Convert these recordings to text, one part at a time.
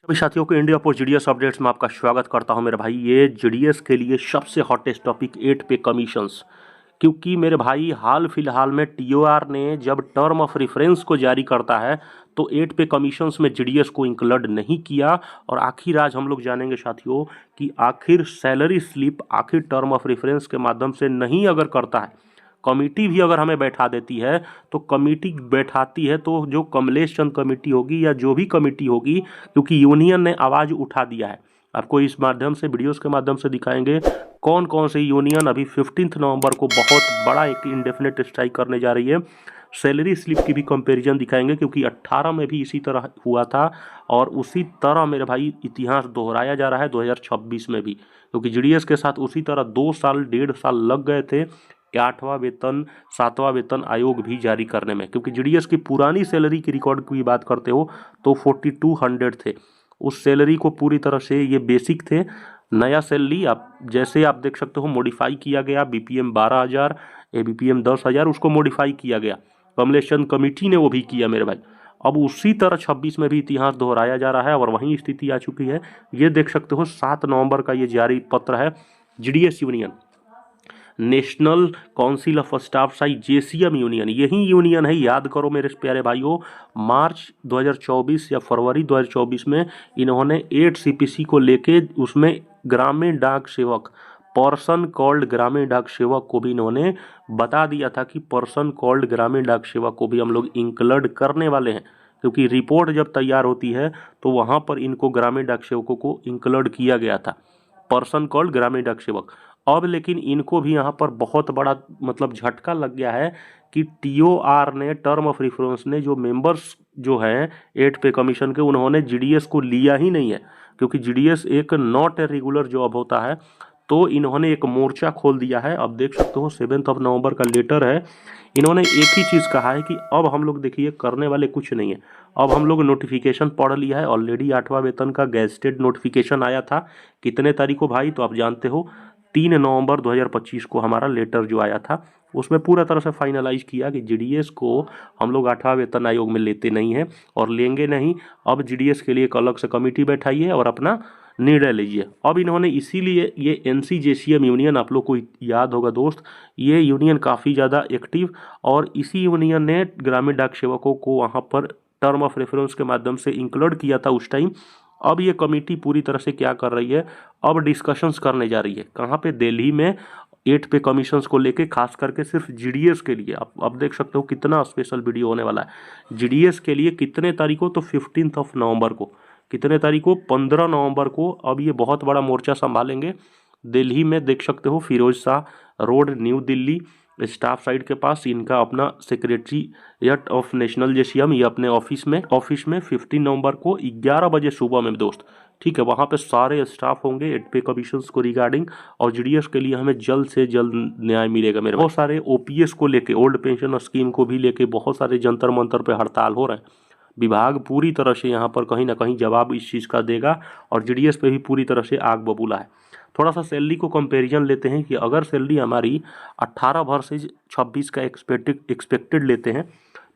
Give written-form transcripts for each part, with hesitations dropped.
सभी साथियों को इंडिया पोस्ट जीडीएस अपडेट्स में आपका स्वागत करता हूं मेरे भाई। ये जीडीएस के लिए सबसे हॉटेस्ट टॉपिक 8 पे कमीशंस, क्योंकि मेरे भाई हाल फिलहाल में टीओआर ने जब टर्म ऑफ रेफरेंस को जारी करता है तो 8 पे कमीशंस में जीडीएस को इंक्लूड नहीं किया। और आखिर आज हम लोग जानेंगे साथियों कि आखिर सैलरी स्लिप आखिर टर्म ऑफ रेफरेंस के माध्यम से नहीं अगर करता है, कमेटी भी अगर हमें बैठा देती है तो कमेटी बैठाती है तो जो कमलेश चंद कमेटी होगी या जो भी कमेटी होगी, क्योंकि यूनियन ने आवाज़ उठा दिया है। आपको इस माध्यम से वीडियोस के माध्यम से दिखाएंगे कौन कौन से यूनियन अभी 15 नवंबर को बहुत बड़ा एक इंडेफिनेट स्ट्राइक करने जा रही है। सैलरी स्लिप की भी कंपैरिजन दिखाएंगे क्योंकि 18 में भी इसी तरह हुआ था और उसी तरह मेरे भाई इतिहास दोहराया जा रहा है 2026 में भी, क्योंकि जीडीएस के साथ उसी तरह 2 साल 1.5 साल लग गए थे 8वां वेतन 7वां वेतन आयोग भी जारी करने में। क्योंकि जीडीएस की पुरानी सैलरी की रिकॉर्ड की बात करते हो तो 4200 थे, उस सैलरी को पूरी तरह से ये बेसिक थे। नया सैलरी आप जैसे आप देख सकते हो मॉडिफाई किया गया, बीपीएम 12,000 एबीपीएम 10,000 उसको मॉडिफाई किया गया, कमलेश चंद कमेटी ने वो भी किया मेरे भाई। अब उसी तरह 26 में भी इतिहास दोहराया जा रहा है और वहीं स्थिति आ चुकी है। ये देख सकते हो 7 नवंबर का ये जारी पत्र है GDS union, national council of staff size JCM union, यही यूनियन है, याद करो मेरे प्यारे भाइयों। मार्च 2024 या फरवरी 2024 में इन्होंने 8 सीपीसी को लेके उसमें ग्रामीण डाक सेवक, पर्सन कॉल्ड ग्रामीण डाक सेवक को भी इन्होंने बता दिया था कि पर्सन कॉल्ड ग्रामीण डाक सेवक को भी हम लोग इंक्लूड करने वाले हैं, क्योंकि रिपोर्ट जब तैयार होती है तो वहाँ पर इनको ग्रामीण डाक सेवकों को इंक्लूड किया गया था, पर्सन कॉल्ड ग्रामीण डाक सेवक। अब लेकिन इनको भी यहाँ पर बहुत बड़ा मतलब झटका लग गया है कि टीओआर ने टर्म ऑफ रेफरेंस ने जो मेंबर्स जो हैं 8 पे कमीशन के उन्होंने जीडीएस को लिया ही नहीं है, क्योंकि जीडीएस एक नॉट ए रेगुलर जॉब होता है। तो इन्होंने एक मोर्चा खोल दिया है। अब देख सकते हो 7 नवंबर का लेटर है, इन्होंने एक ही चीज़ कहा है कि अब हम लोग देखिए करने वाले कुछ नहीं है। अब हम लोग नोटिफिकेशन पढ़ लिया है ऑलरेडी, 8वां वेतन का गैजेटेड नोटिफिकेशन आया था कितने तारीख को भाई, तो आप जानते हो 3 नवंबर 2025 को हमारा लेटर जो आया था उसमें पूरा तरह से फाइनलाइज किया कि जीडीएस को हम लोग 8वां वेतन आयोग में लेते नहीं हैं और लेंगे नहीं। अब जीडीएस के लिए एक अलग से कमेटी बैठाइए और अपना निर्णय लीजिए। अब इन्होंने इसीलिए ये एनसीजेसीएम यूनियन, आप लोग को याद होगा दोस्त, ये यूनियन काफ़ी ज़्यादा एक्टिव, और इसी यूनियन ने ग्रामीण डाक सेवकों को वहाँ पर टर्म ऑफ रेफरेंस के माध्यम से इंक्लूड किया था उस टाइम। अब ये कमेटी पूरी तरह से क्या कर रही है, अब डिस्कशंस करने जा रही है कहाँ पे, दिल्ली में 8 पे कमीशंस को लेके, खास करके सिर्फ जीडीएस के लिए। अब देख सकते हो कितना स्पेशल वीडियो होने वाला है जीडीएस के लिए। कितने तारीख को, तो 15 नवंबर को, कितने तारीख को, 15 नवंबर को। अब ये बहुत बड़ा मोर्चा संभालेंगे दिल्ली में, देख सकते हो Firoz Shah road New Delhi staff side के पास इनका अपना सेक्रेटरीट ऑफ नेशनल जेसीएम, ये अपने ऑफिस में 15 नवंबर को 11 बजे सुबह में दोस्त, ठीक है। वहाँ पे सारे स्टाफ होंगे 8 पे कमीशंस को रिगार्डिंग, और जीडीएस के लिए हमें जल्द से जल्द न्याय मिलेगा मेरे। बहुत सारे ओपीएस को लेके, ओल्ड पेंशन स्कीम को भी लेके बहुत सारे जंतर मंतर पे हड़ताल हो रहे हैं। विभाग पूरी तरह से यहाँ पर कहीं ना कहीं जवाब इस चीज़ का देगा और जीडीएस पे भी पूरी तरह से आग बबूला है। थोड़ा सा सैलरी को कंपैरिजन लेते हैं कि अगर सैलरी हमारी 18 वर्सेज 26 का एक्सपेक्टेड लेते हैं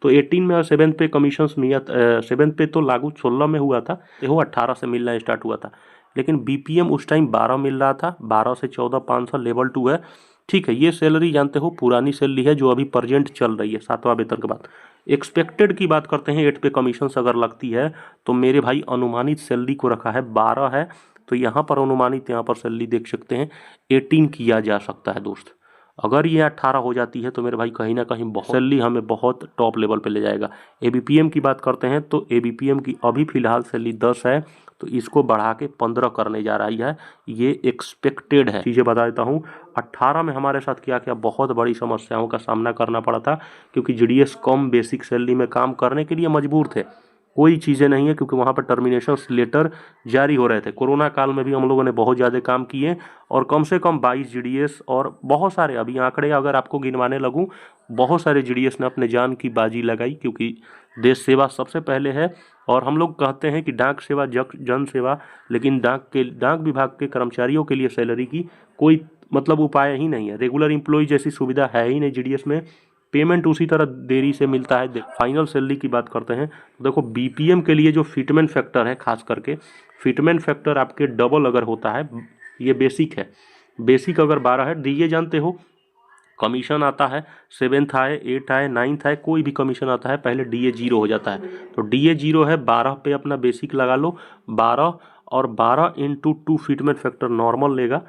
तो 18 में और 7 पे कमीशन मिला, 7 पे तो लागू 16 में हुआ था, वो 18 से मिलना स्टार्ट हुआ था। लेकिन बीपीएम उस टाइम 12 मिल रहा था, 12 से 14,500 लेवल 2 है, ठीक है। ये सैलरी जानते हो पुरानी सैलरी है जो अभी प्रेजेंट चल रही है 7वां वेतन के बाद। एक्सपेक्टेड की बात करते हैं 8 पे कमीशन अगर लगती है तो मेरे भाई अनुमानित सैलरी को रखा है 12 है, तो यहाँ पर अनुमानित यहाँ पर सैलरी देख सकते हैं 18 किया जा सकता है दोस्त। अगर ये 18 हो जाती है तो मेरे भाई कहीं ना कहीं बहुत सैलरी हमें बहुत टॉप लेवल पे ले जाएगा। एबीपीएम की बात करते हैं तो एबीपीएम की अभी फिलहाल सैलरी 10 है, तो इसको बढ़ा के 15 करने जा रही है, ये एक्सपेक्टेड है। चीज़ें बता देता हूँ, 18 में हमारे साथ क्या क्या बहुत बड़ी समस्याओं का सामना करना पड़ा था, क्योंकि जीडीएस कम बेसिक सैलरी में काम करने के लिए मजबूर थे। कोई चीज़ें नहीं है क्योंकि वहाँ पर टर्मिनेशन लेटर जारी हो रहे थे। कोरोना काल में भी हम लोगों ने बहुत ज़्यादा काम किए और कम से कम 22 जीडीएस और बहुत सारे, अभी आंकड़े अगर आपको गिनवाने लगूँ, बहुत सारे जीडीएस ने अपने जान की बाजी लगाई, क्योंकि देश सेवा सबसे पहले है। और हम लोग कहते हैं कि डाक सेवा जन सेवा, लेकिन डाक विभाग के कर्मचारियों के लिए सैलरी की कोई मतलब उपाय ही नहीं है, रेगुलर एम्प्लॉय जैसी सुविधा है ही नहीं जीडीएस में। पेमेंट उसी तरह देरी से मिलता है। फाइनल सैलरी की बात करते हैं तो देखो बीपीएम के लिए जो फिटमेंट फैक्टर है, खास करके फिटमेंट फैक्टर आपके डबल अगर होता है, ये बेसिक है, बेसिक अगर 12 है, डीए जानते हो कमीशन आता है 7th आए 8th आए 9th आए कोई भी कमीशन आता है पहले डीए 0 हो जाता है। तो डीए 0 है, 12 पे अपना बेसिक लगा लो, 12 और 12 इंटू 2 फिटमेंट फैक्टर नॉर्मल लेगा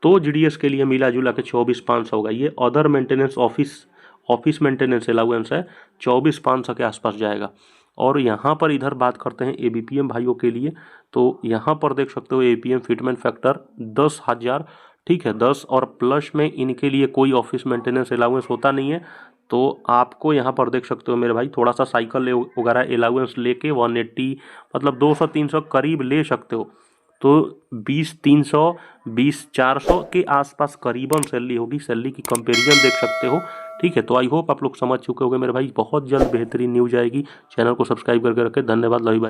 तो जीडीएस के लिए मिला जुला के 24,500 होगा। ये other maintenance office maintenance allowance है, 24,500 के आसपास जाएगा। और यहाँ पर इधर बात करते हैं एबीपीएम भाइयों के लिए, तो यहाँ पर देख सकते हो एबीपीएम फिटमेंट फैक्टर 10,000, ठीक है 10, और प्लस में इनके लिए कोई ऑफिस मेंटेनेंस अलाउंस होता नहीं है। तो आपको यहाँ पर देख सकते हो मेरे भाई थोड़ा सा साइकिल वगैरह अलाउंस लेके 180 मतलब 200-300 करीब ले सकते हो। तो 20,300 20,400 के आसपास करीबन सैलरी होगी, सैलरी की कंपैरिजन देख सकते हो, ठीक है। तो आई होप आप लोग समझ चुके होंगे मेरे भाई, बहुत जल्द बेहतरीन न्यूज आएगी। चैनल को सब्सक्राइब करके रखें। धन्यवाद, लवी भाई।